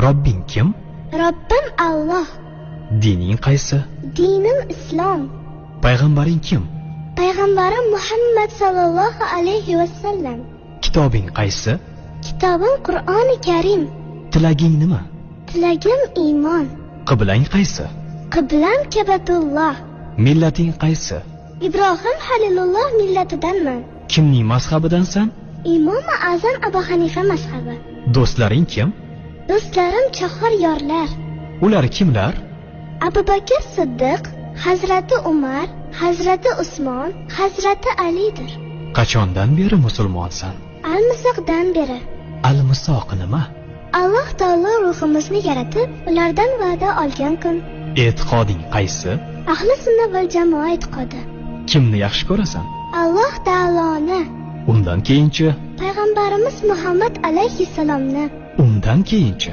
Robbing kim? Robbim Alloh. Dining qaysi? Dinim Islom. Payg'ambaring kim? Payg'ambarim Muhammad sallallohu alayhi vasallam. Kitobing qaysi? Kitobim Qur'oni Karim. Tilaging nima? Tilagim iymon. Qiblang qaysi? Qiblam Kabatulloh. Millating qaysi? Ibrohim Halilulloh millatidanman. Kimning mazhabidansan? Imom Azam Abu Hanifa mazhabi. Do'stlaring kim? Do'stlarim chahor yorlar. Ular kimlar? Abu Bakr Siddiq, Hazrati Umar, Hazrati Usmon, Hazrati Alidir. Qachondan beri musulmonsan? Al-Misoqdan beri. Al-Misoq nima? Alloh taolo ruhimizni yaratib, ulardan va'da olgan kun. E'tiqoding qaysi? Ahli sunna val jamoa e'tiqodi. Kimni yaxshi ko'rasan? Alloh taoloni. Undan keyinchi? Payg'ambarimiz Muhammad alayhissalomni. Undan keyinchi?